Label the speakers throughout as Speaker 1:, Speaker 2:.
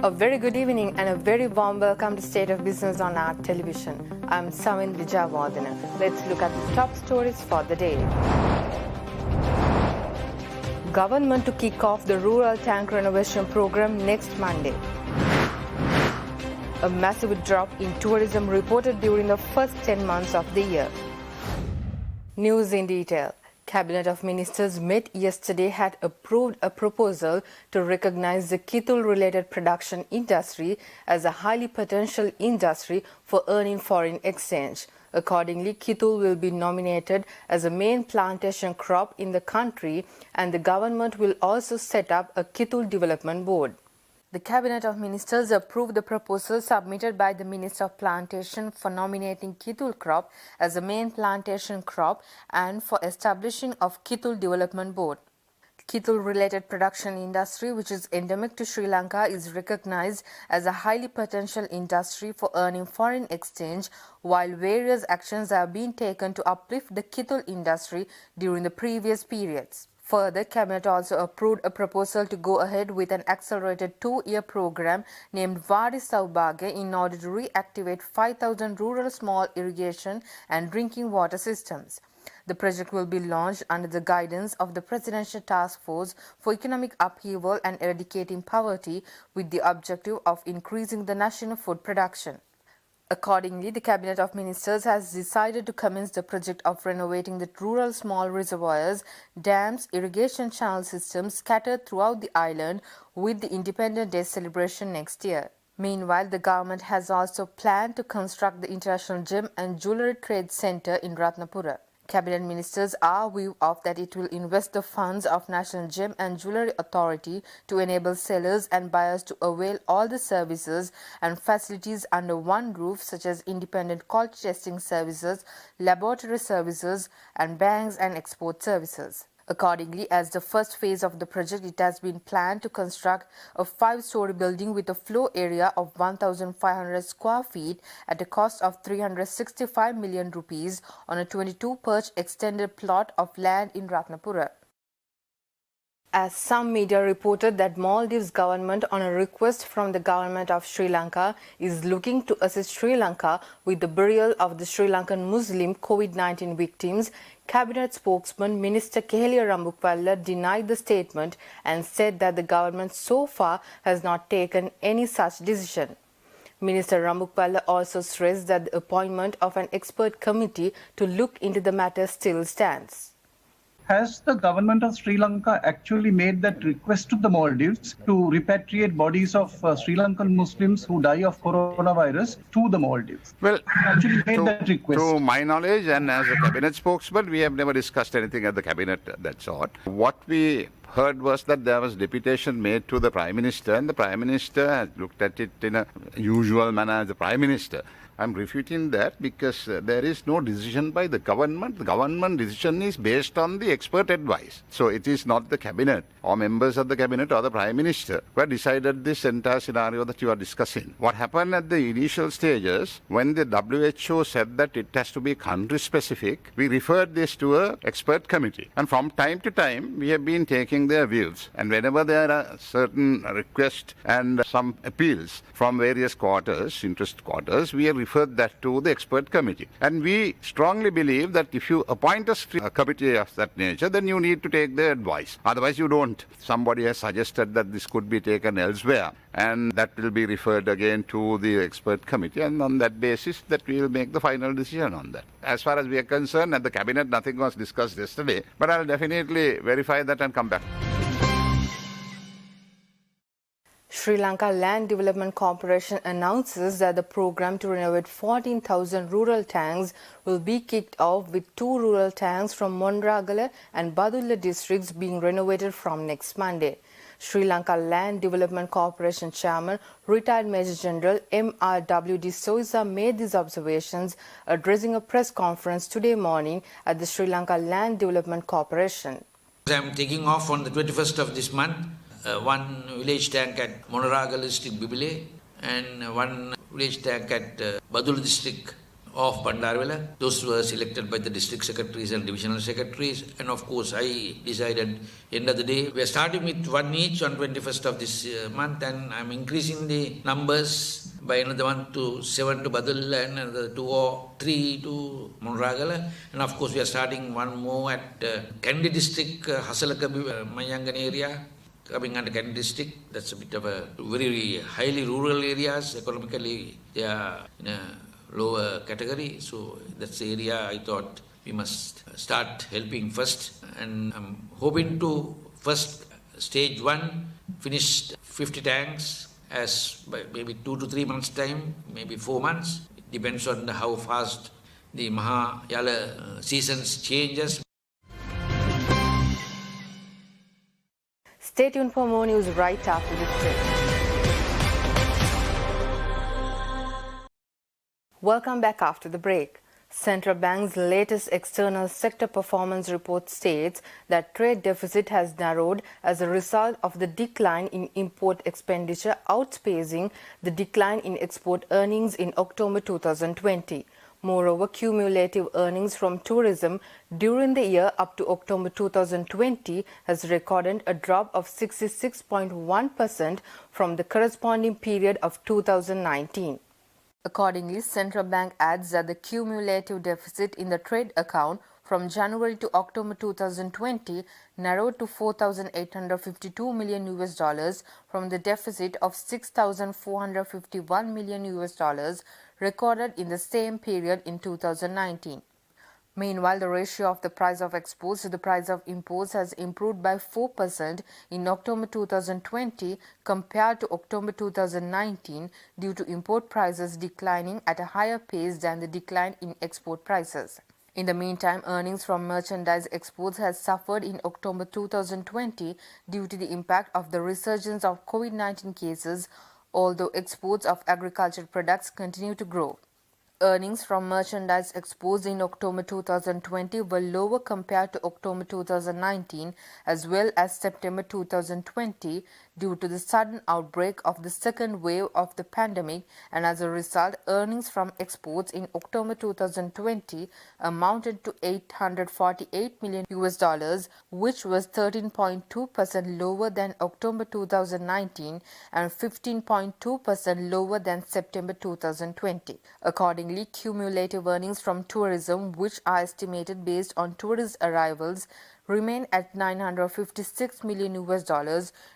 Speaker 1: A very good evening and a very warm welcome to State of Business on our television. I'm Samin Vijayawardena. Let's look at the top stories for the day. Government to kick off the rural tank renovation program next Monday. A massive drop in tourism reported during the first 10 months of the year. News in detail. Cabinet of Ministers met yesterday had approved a proposal to recognize the Kithul-related production industry as a highly potential industry for earning foreign exchange. Accordingly, Kithul will be nominated as a main plantation crop in the country, and the government will also set up a Kithul Development Board. The Cabinet of Ministers approved the proposal submitted by the Minister of Plantation for nominating Kithul crop as a main plantation crop and for establishing of Kithul Development Board. Kithul-related production industry, which is endemic to Sri Lanka, is recognized as a highly potential industry for earning foreign exchange, while various actions have been taken to uplift the Kithul industry during the previous periods. Further, Cabinet also approved a proposal to go ahead with an accelerated 2-year program named Vadi Saubhagya in order to reactivate 5,000 rural small irrigation and drinking water systems. The project will be launched under the guidance of the Presidential Task Force for Economic Upheaval and Eradicating Poverty, with the objective of increasing the national food production. Accordingly, the Cabinet of Ministers has decided to commence the project of renovating the rural small reservoirs, dams, irrigation channel systems scattered throughout the island with the Independence Day celebration next year. Meanwhile, the government has also planned to construct the International Gem and Jewellery Trade Centre in Ratnapura. Cabinet ministers are aware of that it will invest the funds of National Gem and Jewellery Authority to enable sellers and buyers to avail all the services and facilities under one roof, such as independent quality testing services, laboratory services, and banks and export services. Accordingly, as the first phase of the project, it has been planned to construct a 5-story building with a floor area of 1,500 square feet at a cost of 365 million rupees on a 22-perch extended plot of land in Ratnapura. As some media reported that Maldives government, on a request from the government of Sri Lanka, is looking to assist Sri Lanka with the burial of the Sri Lankan Muslim COVID-19 victims, Cabinet spokesman Minister Kehelia Rambukwalla denied the statement and said that the government so far has not taken any such decision. Minister Rambukwalla also stressed that the appointment of an expert committee to look into the matter still stands.
Speaker 2: Has the government of Sri Lanka actually made that request to the Maldives to repatriate bodies of Sri Lankan Muslims who die of coronavirus to the Maldives?
Speaker 3: Well,
Speaker 2: actually made that request.
Speaker 3: To my knowledge, and as a cabinet spokesman, we have never discussed anything at the cabinet that sort. What we heard was that there was deputation made to the Prime Minister, and the Prime Minister has looked at it in a usual manner as the Prime Minister. I'm refuting that because there is no decision by the government. The government decision is based on the expert advice. So it is not the cabinet or members of the cabinet or the Prime Minister who have decided this entire scenario that you are discussing. What happened at the initial stages, when the WHO said that it has to be country specific, we referred this to an expert committee. And from time to time, we have been taking their views. And whenever there are certain requests and some appeals from various quarters, interest quarters, we have referred that to the expert committee. And we strongly believe that if you appoint a committee of that nature, then you need to take their advice. Otherwise, you don't. Somebody has suggested that this could be taken elsewhere, and that will be referred again to the expert committee, and on that basis that we will make the final decision on that. As far as we are concerned, at the cabinet, nothing was discussed yesterday, but I'll definitely verify that and come back.
Speaker 1: Sri Lanka Land Development Corporation announces that the program to renovate 14,000 rural tanks will be kicked off, with 2 rural tanks from Monragala and Badulla districts being renovated from next Monday. Sri Lanka Land Development Corporation Chairman, retired Major General M.R.W. de Souza made these observations addressing a press conference today morning at the Sri Lanka Land Development Corporation.
Speaker 4: I am taking off on the 21st of this month. One village tank at Monragala district, Bibile, and one village tank at Badulla district, of Bandarwala. Those were selected by the district secretaries and divisional secretaries. And of course, I decided end of the day, we are starting with one each on 21st of this month, and I'm increasing the numbers by another one to 7 to Badulla and another 2 or 3 to Monragala. And of course, we are starting one more at Kandy district, Hasalaka, Mayangan area. Coming under Kandy district, that's a bit of a very highly rural areas. Economically, they are in a lower category. So that's the area I thought we must start helping first. And I'm hoping to first stage 1 finish 50 tanks as by maybe 2 to 3 months time, maybe 4 months. It depends on how fast the Mahayala seasons changes.
Speaker 1: Stay tuned for more news right after this break. Welcome back after the break. Central Bank's latest external sector performance report states that trade deficit has narrowed as a result of the decline in import expenditure outpacing the decline in export earnings in October 2020. Moreover, cumulative earnings from tourism during the year up to October 2020 has recorded a drop of 66.1% from the corresponding period of 2019. Accordingly, Central Bank adds that the cumulative deficit in the trade account from January to October 2020 narrowed to $4,852 million from the deficit of $6,451 million recorded in the same period in 2019. Meanwhile, the ratio of the price of exports to the price of imports has improved by 4% in October 2020 compared to October 2019 due to import prices declining at a higher pace than the decline in export prices. In the meantime, earnings from merchandise exports has suffered in October 2020 due to the impact of the resurgence of COVID-19 cases, although exports of agricultural products continue to grow. Earnings from merchandise exports in October 2020 were lower compared to October 2019 as well as September 2020 due to the sudden outbreak of the second wave of the pandemic, and as a result, earnings from exports in October 2020 amounted to $848 million, which was 13.2% lower than October 2019 and 15.2% lower than September 2020. Accordingly, cumulative earnings from tourism, which are estimated based on tourist arrivals, remain at $956 million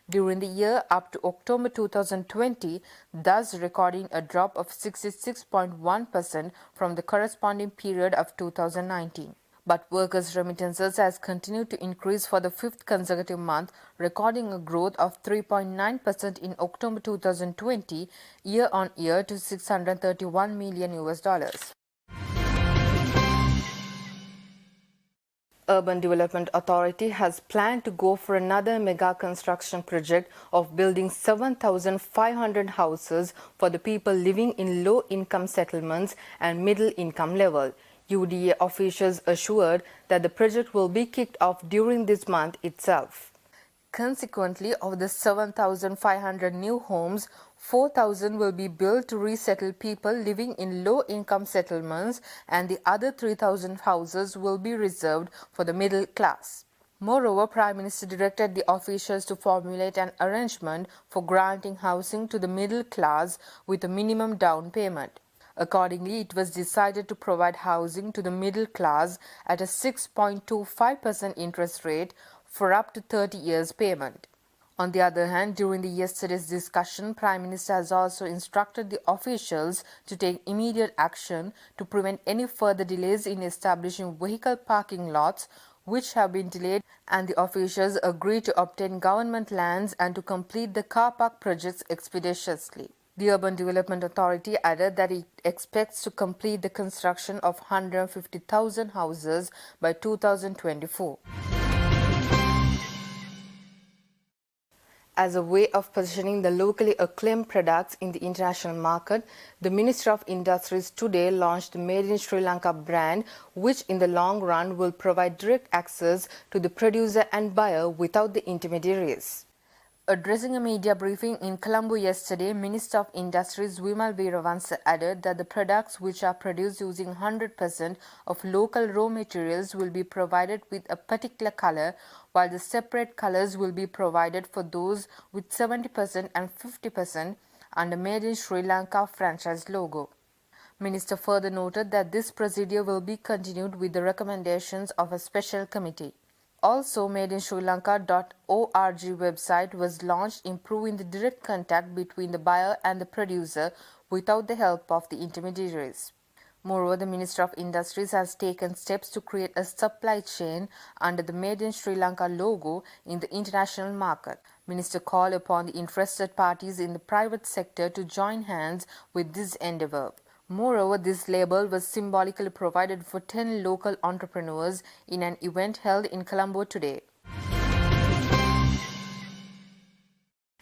Speaker 1: during the year up to October 2020, thus recording a drop of 66.1% from the corresponding period of 2019. But workers' remittances has continued to increase for the fifth consecutive month, recording a growth of 3.9% in October 2020 year-on-year to $631 million. Urban Development Authority has planned to go for another mega construction project of building 7,500 houses for the people living in low-income settlements and middle-income level. UDA officials assured that the project will be kicked off during this month itself. Consequently, of the 7,500 new homes, 4,000 will be built to resettle people living in low-income settlements, and the other 3,000 houses will be reserved for the middle class. Moreover, Prime Minister directed the officials to formulate an arrangement for granting housing to the middle class with a minimum down payment. Accordingly, it was decided to provide housing to the middle class at a 6.25% interest rate for up to 30 years payment. On the other hand, during yesterday's discussion, Prime Minister has also instructed the officials to take immediate action to prevent any further delays in establishing vehicle parking lots which have been delayed, and the officials agreed to obtain government lands and to complete the car park projects expeditiously. The Urban Development Authority added that it expects to complete the construction of 150,000 houses by 2024. As a way of positioning the locally acclaimed products in the international market, the Ministry of Industries today launched the Made in Sri Lanka brand, which in the long run will provide direct access to the producer and buyer without the intermediaries. Addressing a media briefing in Colombo yesterday, Minister of Industries Vimal Veeravansa added that the products which are produced using 100% of local raw materials will be provided with a particular color, while the separate colors will be provided for those with 70% and 50% under Made in Sri Lanka franchise logo. Minister further noted that this procedure will be continued with the recommendations of a special committee. Also, madeinsrilanka.org website was launched, improving the direct contact between the buyer and the producer without the help of the intermediaries. Moreover, the Minister of Industries has taken steps to create a supply chain under the Made in Sri Lanka logo in the international market. Minister called upon the interested parties in the private sector to join hands with this endeavour. Moreover, this label was symbolically provided for 10 local entrepreneurs in an event held in Colombo today.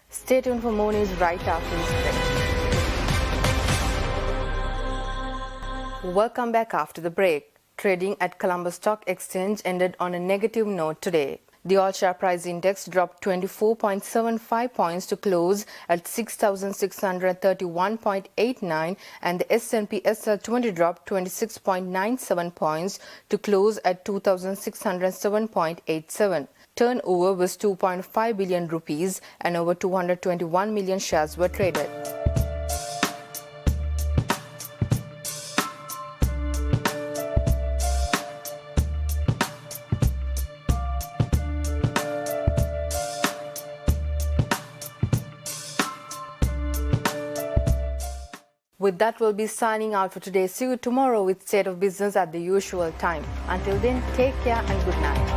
Speaker 1: Stay tuned for more news right after this break. Welcome back after the break. Trading at Colombo Stock Exchange ended on a negative note today. The all-share price index dropped 24.75 points to close at 6,631.89, and the S&P SL20 dropped 26.97 points to close at 2,607.87. Turnover was 2.5 billion rupees and over 221 million shares were traded. With that, we'll be signing out for today. See you tomorrow with State of Business at the usual time. Until then, take care and good night.